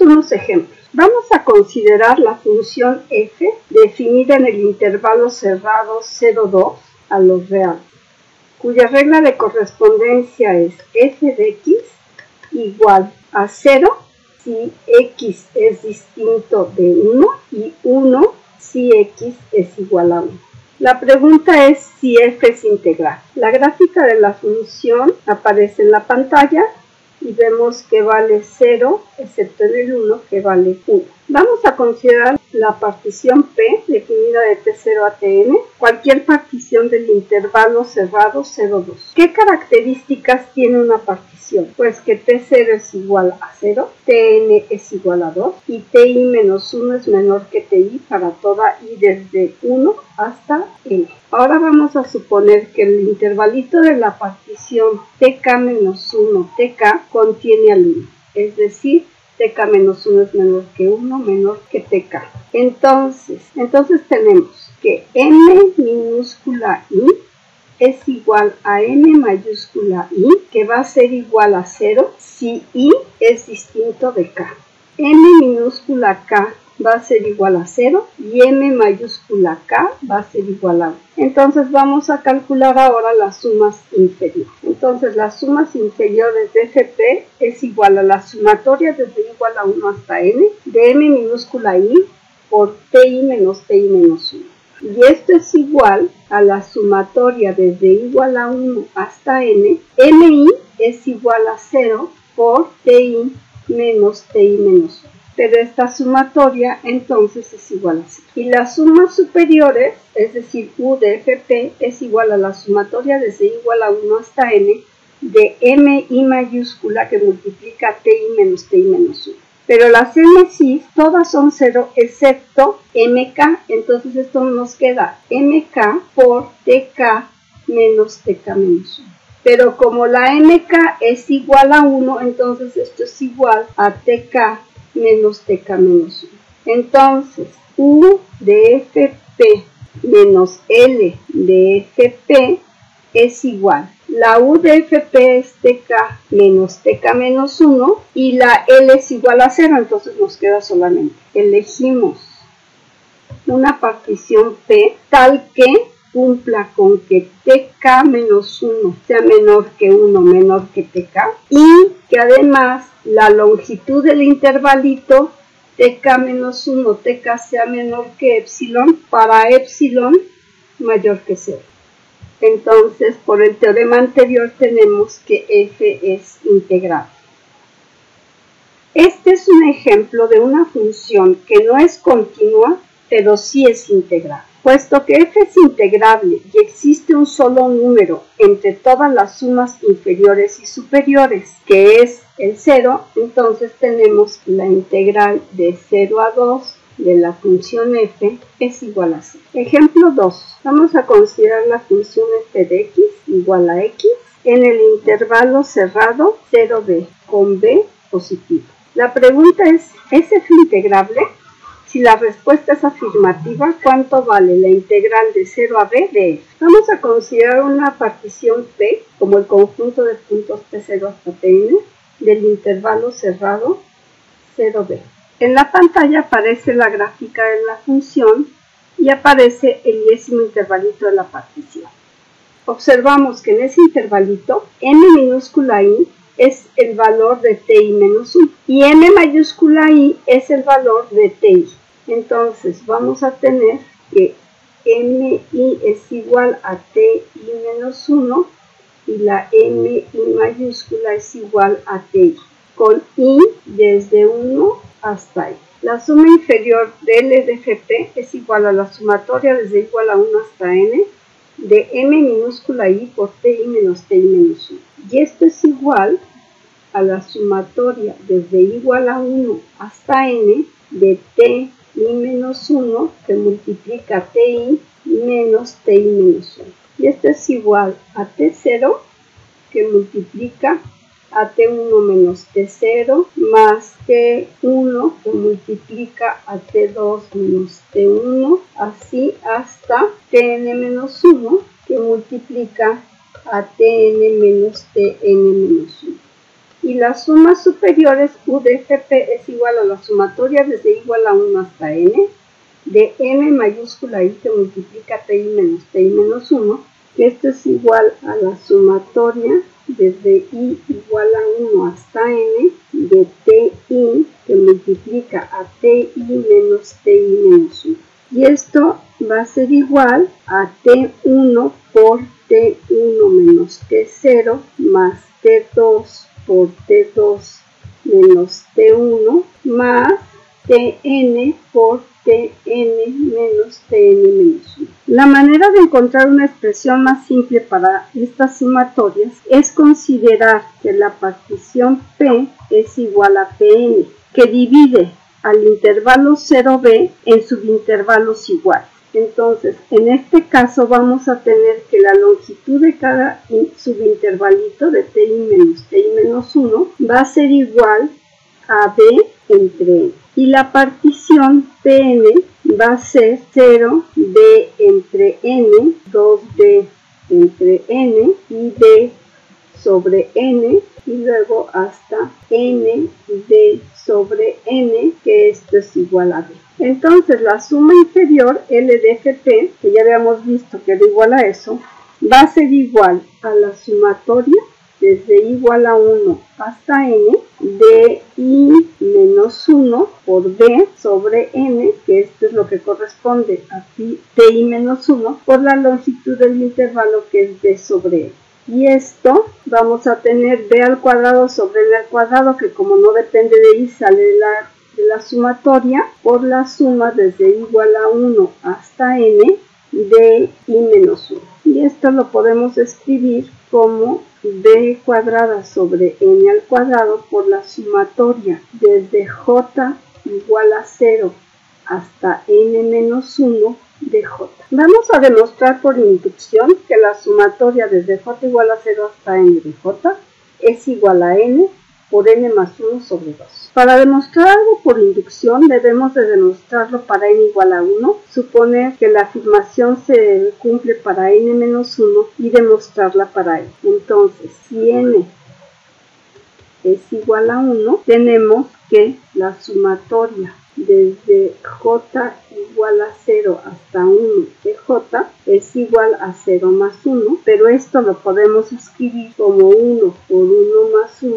unos ejemplos. Vamos a considerar la función f definida en el intervalo cerrado 0,2 a los reales, cuya regla de correspondencia es f de x igual a 0 si x es distinto de 1 y 1 si x es igual a 1. La pregunta es si f es integral. La gráfica de la función aparece en la pantalla y vemos que vale 0, excepto en el 1, que vale 1. Vamos a considerar la partición P, definida de T0 a Tn, cualquier partición del intervalo cerrado 0,2. ¿Qué características tiene una partición? Pues que T0 es igual a 0, Tn es igual a 2 y Ti menos 1 es menor que Ti para toda i desde 1 hasta n. Ahora vamos a suponer que el intervalito de la partición Tk menos 1, Tk contiene al 1, es decir, Tk menos 1 es menor que 1, menor que Tk. Entonces tenemos que m minúscula i es igual a m mayúscula i, que va a ser igual a 0 si i es distinto de k. M minúscula k va a ser igual a 0 y m mayúscula k va a ser igual a 1. Entonces vamos a calcular ahora las sumas inferiores. Entonces las sumas inferiores de fp es igual a la sumatoria desde igual a 1 hasta n de m minúscula i por ti menos 1. Y esto es igual a la sumatoria desde igual a 1 hasta n, mi es igual a 0 por ti menos 1. Pero esta sumatoria entonces es igual a 0. Y las sumas superiores, es decir, u de fp, es igual a la sumatoria desde igual a 1 hasta n de mi mayúscula que multiplica ti menos 1. Pero las mcis todas son 0 excepto mk, entonces esto nos queda mk por tk menos tk menos 1. Pero como la mk es igual a 1, entonces esto es igual a tk menos tk menos 1. Entonces, u de fp menos l de fp es igual. La u de fp es tk menos tk menos 1 y la l es igual a 0, entonces nos queda solamente. Elegimos una partición p tal que cumpla con que tk menos 1 sea menor que 1, menor que tk, y que además la longitud del intervalito tk menos 1, tk sea menor que epsilon para epsilon mayor que 0. Entonces, por el teorema anterior tenemos que f es integral. Este es un ejemplo de una función que no es continua, pero sí es integral. Puesto que f es integrable y existe un solo número entre todas las sumas inferiores y superiores, que es el 0, entonces tenemos que la integral de 0 a 2 de la función f es igual a 0. Ejemplo 2. Vamos a considerar la función f de x igual a x en el intervalo cerrado 0b con b positivo. La pregunta es f integrable? Si la respuesta es afirmativa, ¿cuánto vale la integral de 0 a b de f? Vamos a considerar una partición P como el conjunto de puntos P0 hasta Pn del intervalo cerrado 0b. En la pantalla aparece la gráfica de la función y aparece el 10º intervalito de la partición. Observamos que en ese intervalito m minúscula i es el valor de ti menos 1 y m mayúscula i es el valor de ti. Entonces vamos a tener que mi es igual a ti menos 1 y la mi mayúscula es igual a ti, con i desde 1 hasta i. La suma inferior de L de fp es igual a la sumatoria desde igual a 1 hasta n de m minúscula i por ti menos 1. Y esto es igual a la sumatoria desde igual a 1 hasta n de ti menos 1 que multiplica ti menos 1. Y esto es igual a t0 que multiplica a t1 menos t0 más t1 que multiplica a t2 menos t1, así hasta tn menos 1 que multiplica a tn menos tn menos 1. Y las sumas superiores U de FP es igual a la sumatoria desde igual a 1 hasta n, de n mayúscula I que multiplica TI menos 1, que esto es igual a la sumatoria desde I igual a 1 hasta n, de TI que multiplica a TI menos 1. Y esto va a ser igual a T1 por T1 menos T0 más T2 por T2 menos T1 más Tn por Tn menos Tn menos 1. La manera de encontrar una expresión más simple para estas sumatorias es considerar que la partición P es igual a Pn, que divide al intervalo 0b en subintervalos iguales. Entonces, en este caso vamos a tener que la longitud de cada subintervalito de Ti menos 1 va a ser igual a b entre n. Y la partición Pn va a ser 0b entre n, 2b entre n y b sobre n, y luego hasta n d sobre n, que esto es igual a b. Entonces la suma inferior L de FP, que ya habíamos visto que era igual a eso, va a ser igual a la sumatoria desde igual a 1 hasta n de I menos 1 por b sobre n, que esto es lo que corresponde a TI menos 1, por la longitud del intervalo que es b sobre n. Y esto vamos a tener b al cuadrado sobre n al cuadrado, que como no depende de I sale de la sumatoria, por la suma desde igual a 1 hasta n de I menos 1. Y esto lo podemos escribir como b cuadrada sobre n al cuadrado por la sumatoria desde j igual a 0 hasta n menos 1 de j. Vamos a demostrar por inducción que la sumatoria desde j igual a 0 hasta n de j es igual a n por n más 1 sobre 2. Para demostrar algo por inducción debemos de demostrarlo para n igual a 1, suponer que la afirmación se cumple para n menos 1 y demostrarla para n. Entonces, si n es igual a 1, tenemos que la sumatoria desde j igual a 0 hasta 1 de j es igual a 0 más 1, pero esto lo podemos escribir como 1 por 1 más 1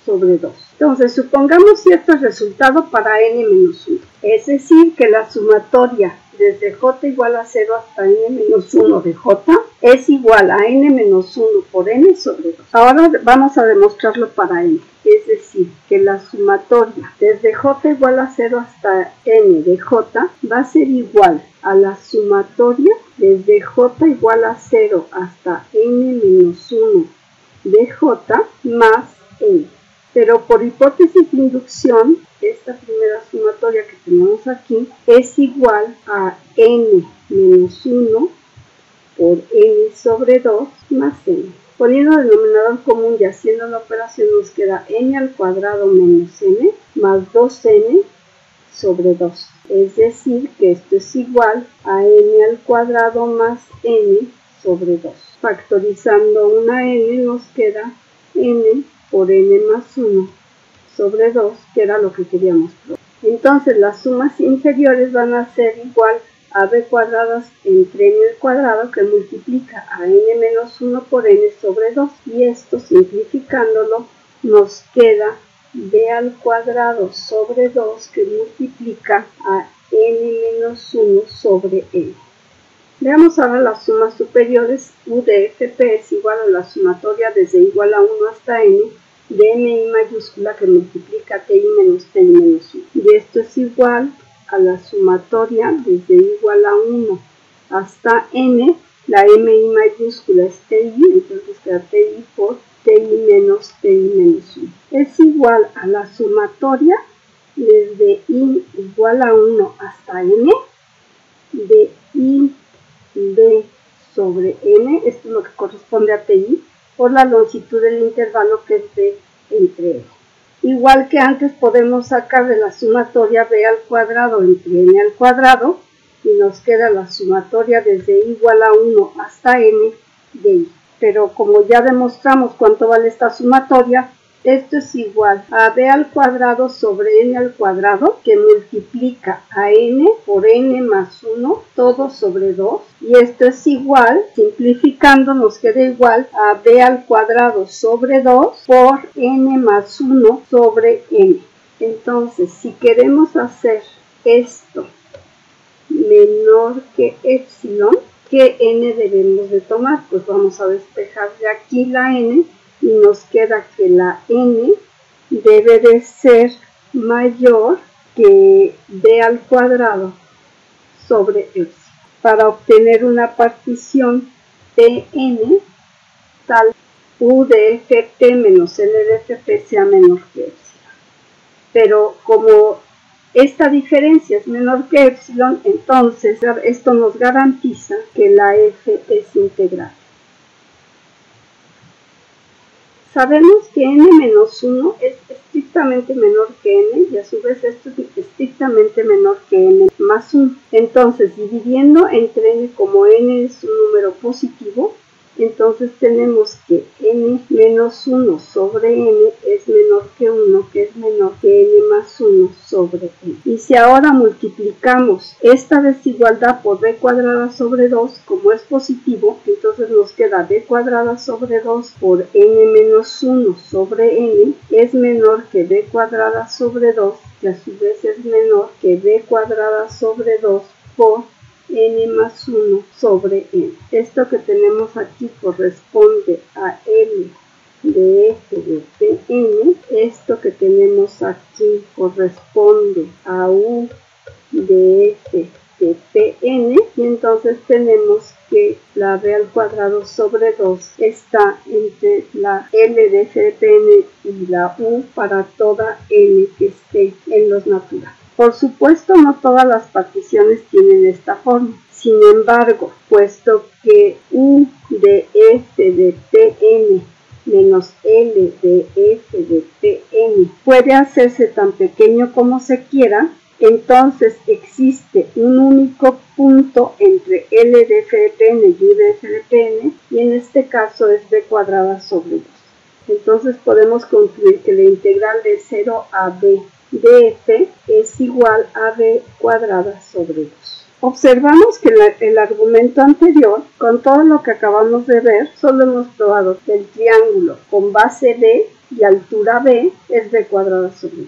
sobre 2. Entonces, supongamos cierto resultado para n menos 1, es decir, que la sumatoria desde j igual a 0 hasta n menos 1 de j es igual a n menos 1 por n sobre 2. Ahora vamos a demostrarlo para n, es decir, que la sumatoria desde j igual a 0 hasta n de j va a ser igual a la sumatoria desde j igual a 0 hasta n menos 1 de j más n. Pero por hipótesis de inducción, esta primera sumatoria que tenemos aquí es igual a n menos 1 por n sobre 2 más n. Poniendo el denominador común y haciendo la operación nos queda n al cuadrado menos n más 2n sobre 2. Es decir, que esto es igual a n al cuadrado más n sobre 2. Factorizando una n nos queda n por n más 1 sobre 2, que era lo que queríamos probar. Entonces las sumas inferiores van a ser igual a b cuadradas entre n al cuadrado, que multiplica a n menos 1 por n sobre 2, y esto simplificándolo nos queda b al cuadrado sobre 2, que multiplica a n menos 1 sobre n. Veamos ahora las sumas superiores. U de FP es igual a la sumatoria desde igual a 1 hasta n de mi mayúscula que multiplica ti menos 1. Y esto es igual a la sumatoria desde igual a 1 hasta n. La mi mayúscula es ti, entonces queda ti por ti menos 1. Es igual a la sumatoria desde i igual a 1 hasta n de i d sobre n, esto es lo que corresponde a ti, por la longitud del intervalo que es b entre n. Igual que antes podemos sacar de la sumatoria b al cuadrado entre n al cuadrado y nos queda la sumatoria desde igual a 1 hasta n de i. Pero como ya demostramos cuánto vale esta sumatoria, esto es igual a b al cuadrado sobre n al cuadrado, que multiplica a n por n más 1, todo sobre 2. Y esto es igual, simplificando nos queda igual a b al cuadrado sobre 2 por n más 1 sobre n. Entonces, si queremos hacer esto menor que epsilon, ¿qué n debemos de tomar? Pues vamos a despejar de aquí la n y nos queda que la n debe de ser mayor que b al cuadrado sobre epsilon. Para obtener una partición Pn tal u de fp menos n de fp sea menor que epsilon. Pero como esta diferencia es menor que epsilon, entonces esto nos garantiza que la f es integral. Sabemos que n-1 es estrictamente menor que n y a su vez esto es estrictamente menor que n más 1. Entonces, dividiendo entre n como n es un número positivo, entonces tenemos que n-1 sobre n es menor que 1, que es menor que n más 1 sobre n. Y si ahora multiplicamos esta desigualdad por b cuadrada sobre 2, como es positivo, entonces nos queda b cuadrada sobre 2 por n menos 1 sobre n es menor que b cuadrada sobre 2, que a su vez es menor que b cuadrada sobre 2 por n más 1 sobre n. Esto que tenemos aquí corresponde a L de f de Pn. Esto que tenemos aquí corresponde a U de f de Pn. Y entonces tenemos que la b al cuadrado sobre 2 está entre la L de f de Pn y la U para toda n que esté en los naturales. Por supuesto, no todas las particiones tienen esta forma. Sin embargo, puesto que U de f de Pn menos L de f de Pn puede hacerse tan pequeño como se quiera, entonces existe un único punto entre L de f de Pn y U de f de Pn, y en este caso es b cuadrada sobre 2. Entonces podemos concluir que la integral de 0 a b de f es igual a b cuadrada sobre 2. Observamos que el argumento anterior, con todo lo que acabamos de ver, solo hemos probado que el triángulo con base b y altura b es b cuadrada sobre 2.